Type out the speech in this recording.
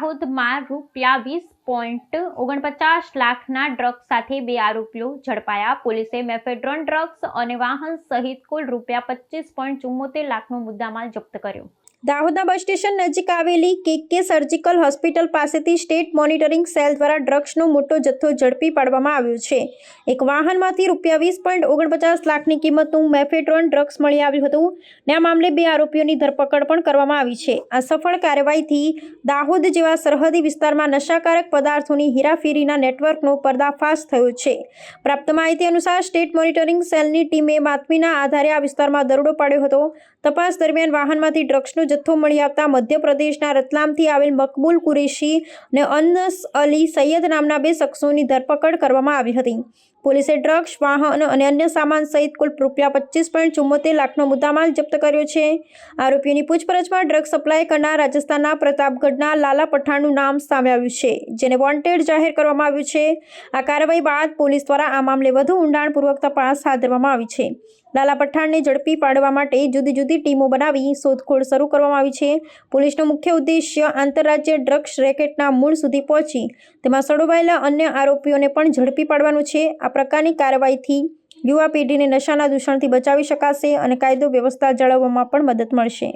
દાહોદમાં ₹20.49 લાખના ડ્રગ્સ સાથે 2 આરોપીઓ ઝડપાયા। પોલીસે મેફેડ્રોન ડ્રગ્સ અને વાહન સહિત કુલ ₹25.74 લાખનો મુદ્દામાલ જપ્ત કર્યો। દાહોદના બસ સ્ટેશન નજીક આવેલી કે સર્જિકલ હોસ્પિટલ પાસેથી સ્ટેટ મોનિટરિંગ સેલ દ્વારા ડ્રગ્સનો મોટો જથ્થો ઝડપી પાડવામાં આવ્યો છે। એક વાહનમાંથી ₹20.49 લાખની કિંમતનું મેફેડ્રોન ડ્રગ્સ મળી આવ્યું હતું ને આ મામલે 2 આરોપીઓની ધરપકડ પણ કરવામાં આવી છે। આ સફળ કાર્યવાહીથી દાહોદ જેવા સરહદી વિસ્તારમાં નશાકારક પદાર્થોની હેરાફેરીના નેટવર્કનો પર્દાફાશ થયો છે। પ્રાપ્ત માહિતી અનુસાર સ્ટેટ મોનિટરિંગ સેલની ટીમે બાતમીના આધારે આ વિસ્તારમાં દરોડો પાડ્યો હતો। તપાસ દરમિયાન વાહનમાંથી ડ્રગ્સનો જથ્થો મળી આવતા મધ્યપ્રદેશના રતલામથી આવેલ મકબૂલ કુરેશી અને અનસ અલી સૈયદ નામના 2 શખ્સોની ધરપકડ કરવામાં આવી હતી। પોલીસે ડ્રગ્સ, વાહન અને અન્ય સામાન સહિત કુલ ₹25.74 લાખનો મુદ્દામાલ જપ્ત કર્યો છે। આરોપીઓની પૂછપરછમાં ડ્રગ્સ સપ્લાય કરનાર રાજસ્થાનના પ્રતાપગઢના લાલા પઠાણનું નામ સામે આવ્યું છે, જેને વોન્ટેડ જાહેર કરવામાં આવ્યું છે। આ કાર્યવાહી બાદ પોલીસ દ્વારા આ મામલે વધુ ઊંડાણપૂર્વક તપાસ હાથ ધરવામાં આવી છે। લાલા પઠાણને ઝડપી પાડવા માટે જુદી જુદી ટીમો બનાવી શોધખોળ શરૂ કરવામાં આવી છે। પોલીસનો મુખ્ય ઉદ્દેશ્ય આંતરરાજ્ય ડ્રગ્સ રેકેટના મૂળ સુધી પહોંચી તેમાં સંડોવાયેલા અન્ય આરોપીઓને પણ ઝડપી પાડવાનું છે। આ પ્રકારની કાર્યવાહીથી યુવા પેઢીને નશાના દૂષણથી બચાવી શકાશે અને કાયદો વ્યવસ્થા જાળવવામાં પણ મદદ મળશે।